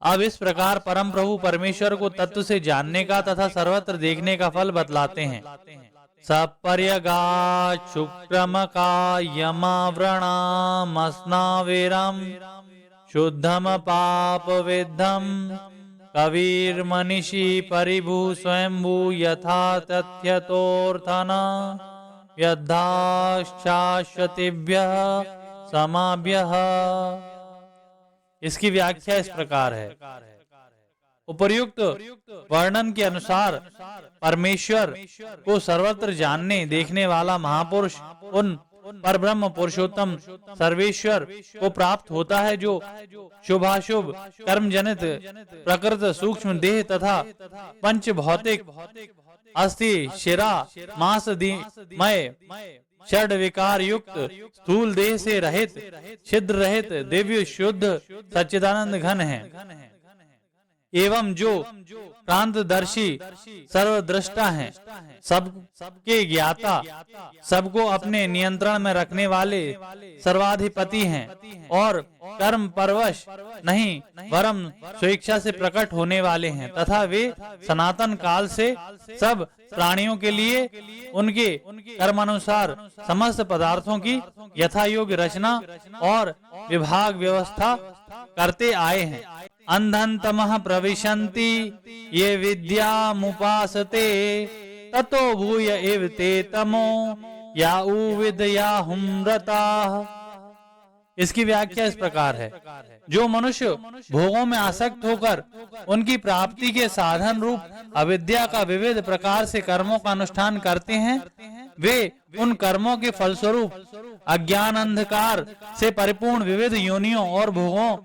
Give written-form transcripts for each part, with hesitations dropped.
अब इस प्रकार परम प्रभु परमेश्वर को तत्व से जानने का तथा सर्वत्र देखने का फल बतलाते हैं। सपर्यगा शुक्रम का यमाव्रणामस्नावीरम शुद्धम पाप विद्धम कबीर मनीषी परिभू स्वयंभू यथा तथ्यतोर्थन यद्धाश्चाश्वतिभ्यः समाभ्यः। इसकी व्याख्या इस प्रकार है। उपर्युक्त वर्णन के अनुसार परमेश्वर को सर्वत्र जानने देखने वाला महापुरुष उन परब्रह्म पुरुषोत्तम सर्वेश्वर को प्राप्त होता है जो शुभाशुभ कर्म जनित प्रकृत सूक्ष्म देह तथा पंच भौतिक अस्थि शिरा मांस मय षड विकार युक्त स्थूल देह से रहित छिद्र रहित दिव्य शुद्ध सच्चिदानंद घन है एवं जो प्रांतदर्शी सर्वद्रष्टा हैं, सबके ज्ञाता, सबको अपने नियंत्रण में रखने वाले सर्वाधिपति हैं और कर्म परवश नहीं वरम स्वेच्छा से प्रकट होने वाले हैं तथा वे सनातन काल से सब प्राणियों के लिए उनके कर्मानुसार समस्त पदार्थों की यथा योग्य रचना और विभाग व्यवस्था करते आए हैं। अंधन्तमः प्रविशन्ति ये विद्यामुपासते ततो भूय एव ते तमो याउ विद्याहुम्रताः। इसकी व्याख्या इस प्रकार है। जो मनुष्य भोगों में आसक्त होकर उनकी प्राप्ति के साधन रूप अविद्या का विविध प्रकार से कर्मों का अनुष्ठान करते हैं, वे उन कर्मों के फलस्वरूप अज्ञान अंधकार से परिपूर्ण विविध योनियों और भोगों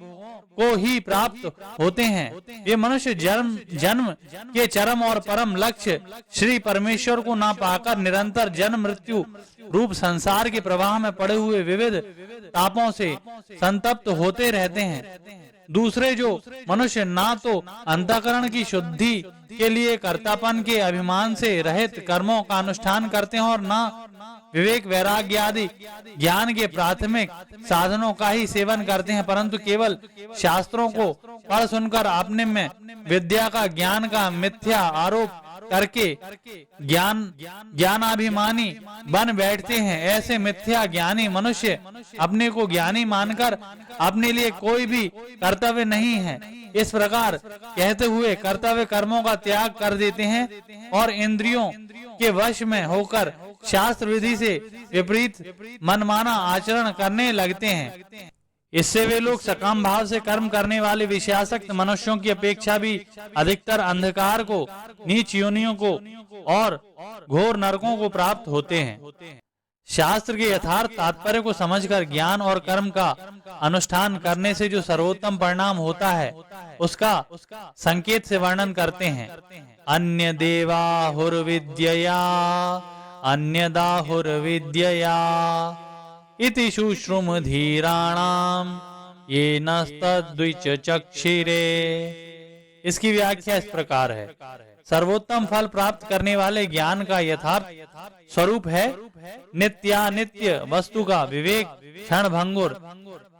को ही प्राप्त होते हैं। ये मनुष्य जन्म के चरम और परम लक्ष्य श्री परमेश्वर को ना पाकर निरंतर जन्म मृत्यु रूप संसार के प्रवाह में पड़े हुए विविध तापों से संतप्त होते रहते हैं। दूसरे जो मनुष्य ना तो अंतःकरण की शुद्धि के लिए कर्तापन के अभिमान से रहित कर्मों का अनुष्ठान करते हैं और ना विवेक वैराग्य आदि ज्ञान के प्राथमिक साधनों का ही सेवन करते हैं, परंतु केवल शास्त्रों को पढ़ सुनकर अपने में विद्या का ज्ञान का मिथ्या आरोप करके ज्ञानाभिमानी बन बैठते हैं। ऐसे मिथ्या ज्ञानी मनुष्य अपने को ज्ञानी मानकर अपने लिए कोई भी कर्तव्य नहीं है इस प्रकार कहते हुए कर्तव्य कर्मों का त्याग कर देते हैं और इंद्रियों के वश में होकर शास्त्र विधि से विपरीत मनमाना आचरण करने लगते हैं। इससे वे लोग सकाम भाव से कर्म करने वाले विषयासक्त मनुष्यों की अपेक्षा भी अधिकतर अंधकार को, नीच योनियों को और घोर नरकों को प्राप्त होते हैं। शास्त्र के यथार्थ तात्पर्य को समझकर ज्ञान और कर्म का अनुष्ठान करने से जो सर्वोत्तम परिणाम होता है उसका संकेत से वर्णन करते हैं। अन्य देवाहुर्विद्यया अन्यदाहुर्विद्यया इति शुश्रुम धीराणाम ये नस्तद्विच चक्षिरे। इसकी व्याख्या इस प्रकार है। सर्वोत्तम फल प्राप्त करने वाले ज्ञान का यथार्थ स्वरूप है नित्यानित्य वस्तु का विवेक, क्षण भंगुर,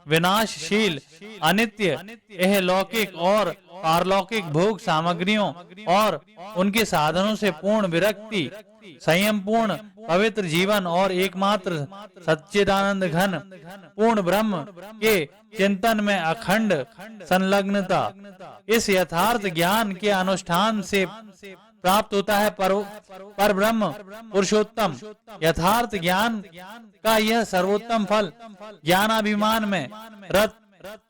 विनाशशील, अनित्य यह लौकिक और पारलौकिक भोग सामग्रियों और उनके साधनों से पूर्ण विरक्ति, संयम पूर्ण पवित्र जीवन और एकमात्र सच्चिदानंद घन पूर्ण ब्रह्म के चिंतन में अखंड संलग्नता। इस यथार्थ ज्ञान के अनुष्ठान से प्राप्त होता है पर ब्रह्म पुरुषोत्तम। यथार्थ ज्ञान का यह सर्वोत्तम फल ज्ञानाभिमान में रत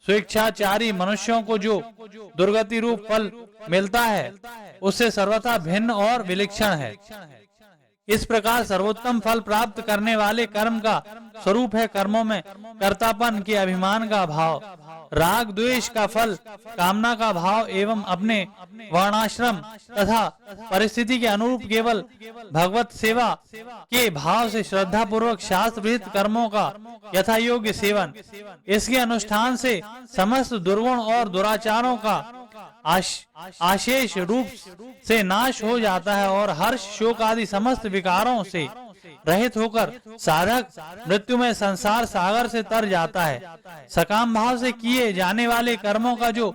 स्वेच्छाचारी मनुष्यों को जो दुर्गति रूप फल मिलता है उससे सर्वथा भिन्न और विलक्षण है। इस प्रकार सर्वोत्तम फल प्राप्त करने वाले कर्म का स्वरूप है कर्मों में कर्तापन के अभिमान का भाव, राग द्वेष का फल कामना का भाव एवं अपने वर्णाश्रम तथा परिस्थिति के अनुरूप केवल भगवत सेवा के भाव से श्रद्धा पूर्वक शास्त्र विहित कर्मों का यथा योग्य सेवन। इसके अनुष्ठान से समस्त दुर्गुण और दुराचारों का आशेष रूप से नाश हो जाता है और हर्ष शोक आदि समस्त विकारों से रहित होकर साधक मृत्यु में संसार सागर से तर जाता है। सकाम भाव से किए जाने वाले कर्मों का जो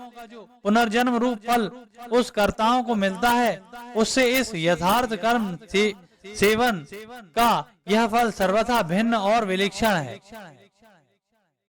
पुनर्जन्म रूप फल उस कर्ताओं को मिलता है, उससे इस यथार्थ कर्म से सेवन का यह फल सर्वथा भिन्न और विलक्षण है।